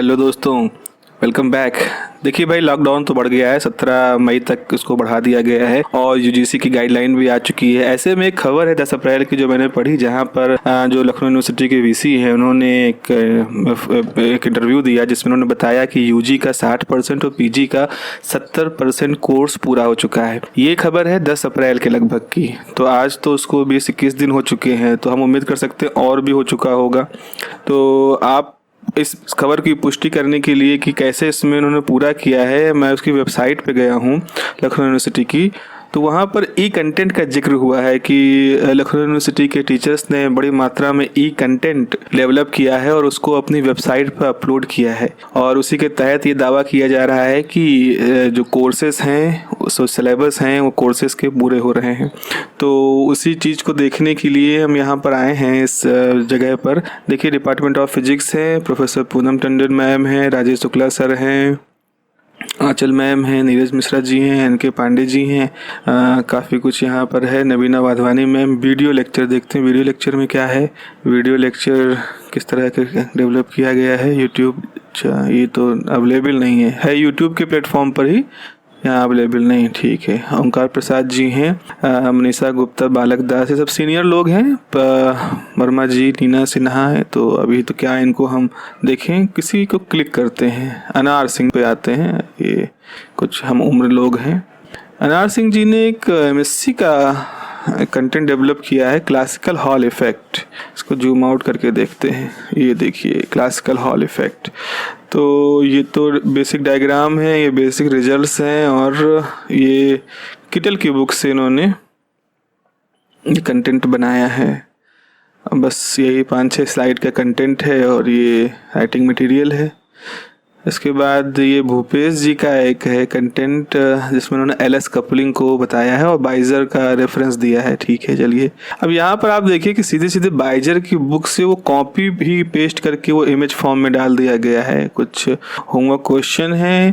Hello दोस्तों, welcome back. देखिए भाई, लॉकडाउन तो बढ़ गया है, 17 मई तक इसको बढ़ा दिया गया है और यूजीसी की गाइडलाइन भी आ चुकी है। ऐसे में एक खबर है 10 अप्रैल की जो मैंने पढ़ी, जहां पर जो लखनऊ यूनिवर्सिटी के वीसी हैं उन्होंने एक इंटरव्यू दिया जिसमें उन्होंने बताया कि यूजी का 60% और पीजी का 70% कोर्स पूरा हो चुका है। ये खबर है 10 अप्रैल के लगभग की, तो आज तो उसको 20-21 दिन हो चुके हैं, तो हम उम्मीद कर सकते हैं और भी हो चुका होगा। तो आप इस खबर की पुष्टि करने के लिए कि कैसे इसमें उन्होंने पूरा किया है, मैं उसकी वेबसाइट पे गया हूँ लखनऊ यूनिवर्सिटी की। तो वहाँ पर ई कंटेंट का जिक्र हुआ है कि लखनऊ यूनिवर्सिटी के टीचर्स ने बड़ी मात्रा में ई कंटेंट डेवलप किया है और उसको अपनी वेबसाइट पर अपलोड किया है। और उसी के तहत ये दावा किया जा रहा है कि जो कोर्सेस हैं, जो सिलेबस हैं, वो कोर्सेस के पूरे हो रहे हैं। तो उसी चीज़ को देखने के लिए हम यहाँ पर आए हैं इस जगह पर। देखिए, डिपार्टमेंट ऑफ फिजिक्स है, प्रोफेसर पूनम टंडन मैम हैं, राजेश शुक्ला सर हैं, आंचल मैम हैं, नीरज मिश्रा जी हैं, एन के पांडे जी हैं, काफ़ी कुछ यहाँ पर है। नवीना वाधवानी मैम। वीडियो लेक्चर देखते हैं, वीडियो लेक्चर में क्या है, वीडियो लेक्चर किस तरह के डेवलप किया गया है। यूट्यूब, अच्छा ये तो अवेलेबल नहीं है यूट्यूब के प्लेटफॉर्म पर ही, यहाँ अवेलेबल नहीं, ठीक है। ओंकार प्रसाद जी हैं, मनीषा गुप्ता, बालक दास, ये सब सीनियर लोग हैं। वर्मा जी, नीना सिन्हा है। तो अभी तो क्या इनको हम देखें, किसी को क्लिक करते हैं, अनार सिंह पे आते हैं, ये कुछ हम उम्र लोग हैं। अनार सिंह जी ने एक एमएससी का कंटेंट डेवलप किया है, क्लासिकल हॉल इफ़ेक्ट। इसको जूम आउट करके देखते हैं, ये देखिए क्लासिकल हॉल इफ़ेक्ट। तो ये तो बेसिक डायग्राम है, ये बेसिक रिजल्ट्स हैं और ये किटल की बुक से इन्होंने ये कंटेंट बनाया है। बस यही 5-6 स्लाइड का कंटेंट है और ये राइटिंग मटेरियल है। इसके बाद ये भूपेश जी का एक है कंटेंट जिसमें उन्होंने एलएस कपलिंग को बताया है और बाइजर का रेफरेंस दिया है, ठीक है। चलिए, अब यहाँ पर आप देखिए कि सीधे सीधे बाइजर की बुक से वो कॉपी भी पेस्ट करके वो इमेज फॉर्म में डाल दिया गया है। कुछ होमवर्क क्वेश्चन है।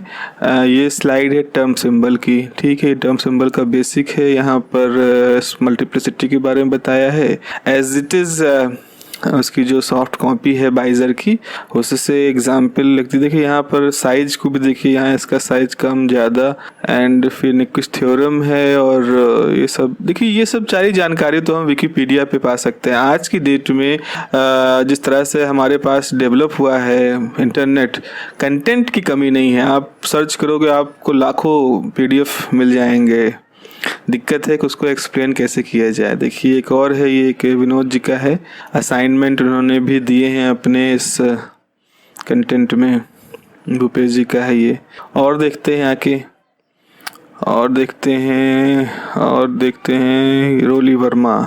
ये स्लाइड है टर्म सिंबल की, ठीक है। टर्म सिंबल का बेसिक है, यहाँ पर मल्टीप्लिसिटी के बारे में बताया है। एज इट इज़ उसकी जो सॉफ्ट कॉपी है बाइजर की, उससे एग्जाम्पल लगती। देखिए यहाँ पर साइज को भी देखिए, यहाँ इसका साइज कम ज़्यादा, एंड फिर निक्विस्ट थ्योरम है और ये सब देखिए। ये सब सारी जानकारी तो हम विकिपीडिया पे पा सकते हैं। आज की डेट में जिस तरह से हमारे पास डेवलप हुआ है इंटरनेट, कंटेंट की कमी नहीं है। आप सर्च करोगे आपको लाखों पीडीएफ मिल जाएंगे। दिक्कत है कि उसको एक्सप्लेन कैसे किया जाए। देखिए एक और है, ये एक विनोद जी का है, असाइनमेंट उन्होंने भी दिए हैं अपने इस कंटेंट में। भूपेश जी का है ये। और देखते हैं आके, और देखते हैं रोली वर्मा,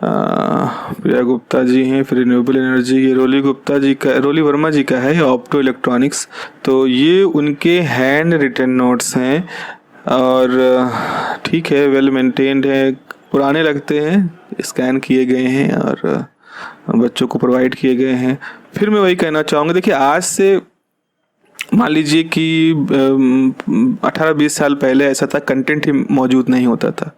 प्रिया गुप्ता जी हैं, फिर रिन्यूएबल एनर्जी। ये रोली वर्मा जी का है, ऑप्टो इलेक्ट्रॉनिक्स। तो ये उनके हैंड रिटन नोट्स हैं और ठीक है, वेल मेंटेन्ड है, पुराने लगते हैं, स्कैन किए गए हैं और बच्चों को प्रोवाइड किए गए हैं। फिर मैं वही कहना चाहूँगा, देखिए आज से मान लीजिए कि 18-20 साल पहले ऐसा था, कंटेंट ही मौजूद नहीं होता था,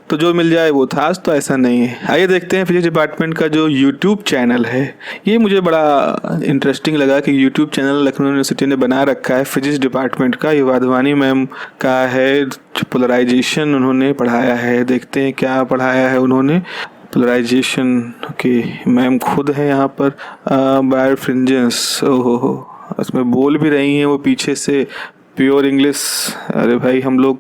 तो जो मिल जाए वो था। आज तो ऐसा नहीं है। आइए देखते हैं फिजिक्स डिपार्टमेंट का जो यूट्यूब चैनल है। ये मुझे बड़ा इंटरेस्टिंग लगा कि यूट्यूब चैनल लखनऊ यूनिवर्सिटी ने बना रखा है फिजिक्स डिपार्टमेंट का। ये वाधवानी मैम का है, पोलराइजेशन उन्होंने पढ़ाया है। देखते हैं क्या पढ़ाया है उन्होंने। पोलराइजेशन के मैम खुद है यहाँ पर। बायरफ्रिंजेंस, ओहो, उसमें बोल भी रही हैं वो पीछे से, प्योर इंग्लिश। अरे भाई हम लोग,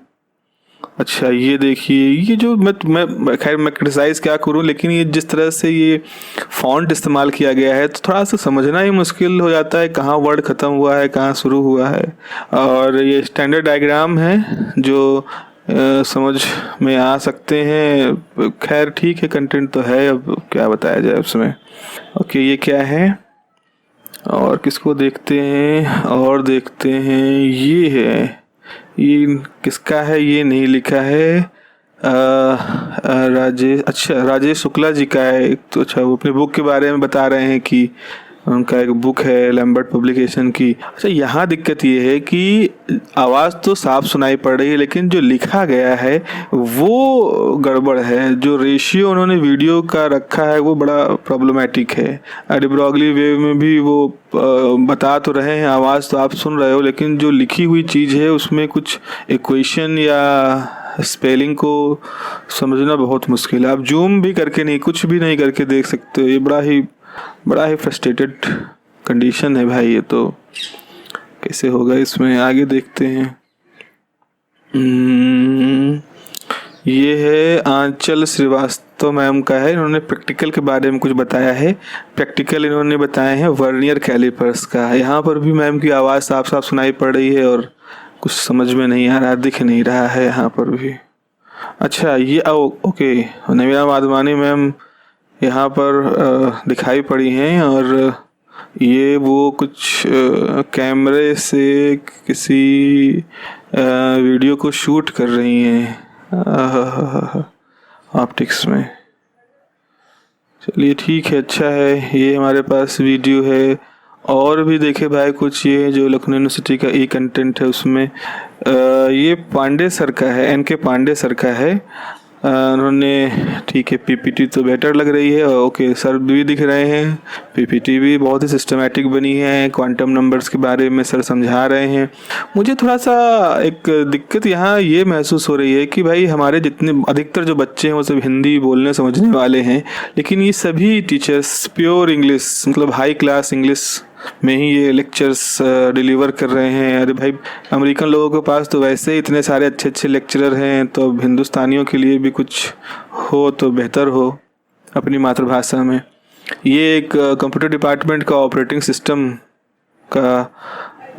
अच्छा ये देखिए, ये जो मैं खैर मैं क्रिटिसाइज क्या करूं, लेकिन ये जिस तरह से ये फॉन्ट इस्तेमाल किया गया है तो थोड़ा सा समझना ही मुश्किल हो जाता है, कहाँ वर्ड ख़त्म हुआ है कहाँ शुरू हुआ है। और ये स्टैंडर्ड डायग्राम है जो समझ में आ सकते हैं। खैर ठीक है, कंटेंट तो है, अब क्या बताया जाए उसमें। ओके, ये क्या है और किसको देखते हैं, और देखते हैं ये है, ये किसका है ये नहीं लिखा है। राजेश, अच्छा राजेश शुक्ला जी का है। तो अच्छा, वो अपनी बुक के बारे में बता रहे हैं कि उनका एक बुक है लैम्बर्ट पब्लिकेशन की। अच्छा, यहाँ दिक्कत ये है कि आवाज़ तो साफ सुनाई पड़ रही है लेकिन जो लिखा गया है वो गड़बड़ है। जो रेशियो उन्होंने वीडियो का रखा है वो बड़ा प्रॉब्लमेटिक है। डिब्रॉगली वेव में भी वो बता तो रहे हैं, आवाज़ तो आप सुन रहे हो, लेकिन जो लिखी हुई चीज़ है उसमें कुछ इक्वेशन या स्पेलिंग को समझना बहुत मुश्किल है। आप जूम भी करके नहीं, कुछ भी नहीं करके देख सकते हो। ये बड़ा ही फ्रस्ट्रेटेड कंडीशन है भाई। ये तो कैसे होगा, इसमें आगे देखते हैं। ये है आंचल श्रीवास्तव मैम का है। इन्होंने प्रैक्टिकल के बारे में कुछ बताया है। प्रैक्टिकल इन्होंने बताए हैं वर्नियर कैलिपर्स का। यहाँ पर भी मैम की आवाज़ साफ साफ सुनाई पड़ रही है और कुछ समझ में नहीं आ रहा, दिख नहीं रहा है यहाँ पर भी। अच्छा, ये ओके, नवीना माधवानी मैम यहाँ पर दिखाई पड़ी हैं और ये वो कुछ कैमरे से किसी वीडियो को शूट कर रही हैं ऑप्टिक्स में। चलिए ठीक है, अच्छा है। ये हमारे पास वीडियो है और भी देखे भाई कुछ। ये जो लखनऊ यूनिवर्सिटी का ई कंटेंट है उसमें ये पांडे सर का है, एन के पांडे सर का है। उन्होंने ठीक है, पीपीटी तो बेटर लग रही है। ओके, सर भी दिख रहे हैं, पीपीटी भी बहुत ही सिस्टमैटिक बनी है। क्वांटम नंबर्स के बारे में सर समझा रहे हैं। मुझे थोड़ा सा एक दिक्कत यहाँ ये महसूस हो रही है कि भाई हमारे जितने अधिकतर जो बच्चे हैं वो सब हिंदी बोलने समझने वाले हैं, लेकिन ये सभी टीचर्स प्योर इंग्लिश, मतलब हाई क्लास इंग्लिश में ही ये लेक्चर्स डिलीवर कर रहे हैं। अरे भाई, अमेरिकन लोगों के पास तो वैसे ही इतने सारे अच्छे अच्छे लेक्चरर हैं, तो अब हिंदुस्तानियों के लिए भी कुछ हो तो बेहतर हो अपनी मातृभाषा में। ये एक कंप्यूटर डिपार्टमेंट का ऑपरेटिंग सिस्टम का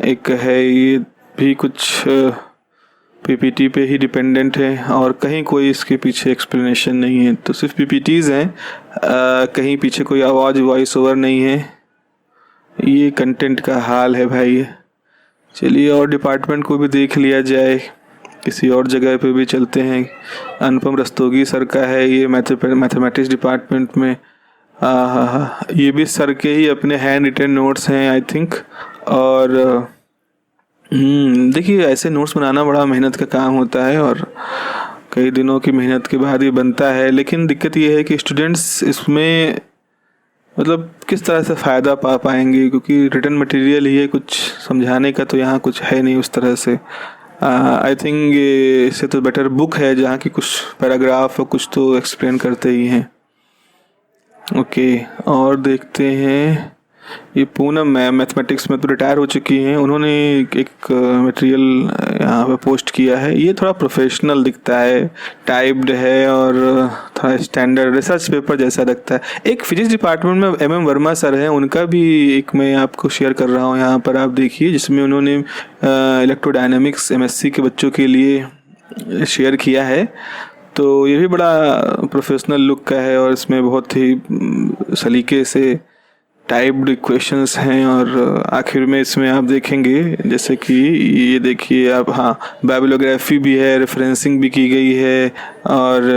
एक है, ये भी कुछ पीपीटी पे ही डिपेंडेंट है और कहीं कोई इसके पीछे एक्सप्लेनेशन नहीं है। तो सिर्फ पीपीटीज़ हैं, कहीं पीछे कोई आवाज़ वॉइस ओवर नहीं है। ये कंटेंट का हाल है भाई। चलिए और डिपार्टमेंट को भी देख लिया जाए, किसी और जगह पे भी चलते हैं। अनुपम रस्तोगी सर का है ये मैथमेटिक्स डिपार्टमेंट में। ये भी सर के ही अपने हैंड रिटन नोट्स हैं आई थिंक। और देखिए, ऐसे नोट्स बनाना बड़ा मेहनत का काम होता है और कई दिनों की मेहनत के बाद ये बनता है। लेकिन दिक्कत ये है कि स्टूडेंट्स इसमें मतलब किस तरह से फ़ायदा पा पाएंगे, क्योंकि रिटन मटेरियल ही है, कुछ समझाने का तो यहाँ कुछ है नहीं उस तरह से। आई थिंक इससे तो बेटर बुक है जहाँ की कुछ पैराग्राफ और कुछ तो एक्सप्लेन करते ही हैं। ओके, और देखते हैं। ये पूनम मैम मैथमेटिक्स में तो रिटायर हो चुकी हैं, उन्होंने एक मटेरियल यहाँ पे पोस्ट किया है। ये थोड़ा प्रोफेशनल दिखता है, टाइप्ड है और थोड़ा स्टैंडर्ड रिसर्च पेपर जैसा लगता है। एक फिजिक्स डिपार्टमेंट में MM वर्मा सर हैं, उनका भी एक मैं आपको शेयर कर रहा हूँ यहाँ पर, आप देखिए, जिसमें उन्होंने इलेक्ट्रोडायनेमिक्स MSc के बच्चों के लिए शेयर किया है। तो ये भी बड़ा प्रोफेशनल लुक का है और इसमें बहुत ही सलीके से टाइप्ड इक्वेशंस हैं। और आखिर में इसमें आप देखेंगे जैसे कि ये देखिए आप, हाँ, बाइबिलोग्राफी भी है, रेफरेंसिंग भी की गई है और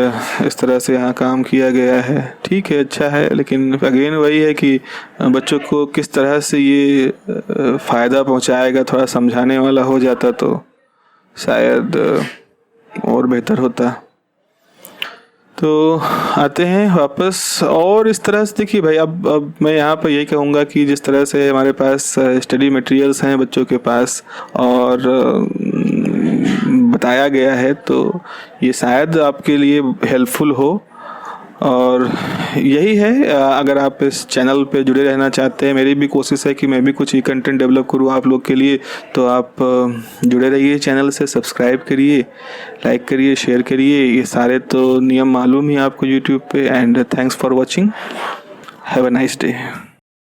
इस तरह से यहाँ काम किया गया है। ठीक है, अच्छा है, लेकिन अगेन वही है कि बच्चों को किस तरह से ये फ़ायदा पहुँचाएगा, थोड़ा समझाने वाला हो जाता तो शायद और बेहतर होता। तो आते हैं वापस। और इस तरह से देखिए भाई, अब मैं यहाँ पर यही कहूँगा कि जिस तरह से हमारे पास स्टडी मटेरियल्स हैं बच्चों के पास और बताया गया है, तो ये शायद आपके लिए हेल्पफुल हो। और यही है, अगर आप इस चैनल पे जुड़े रहना चाहते हैं, मेरी भी कोशिश है कि मैं भी कुछ ही कंटेंट डेवलप करूँ आप लोग के लिए, तो आप जुड़े रहिए चैनल से, सब्सक्राइब करिए, लाइक करिए, शेयर करिए। ये सारे तो नियम मालूम ही आपको यूट्यूब पे। And thanks for watching, have a nice day.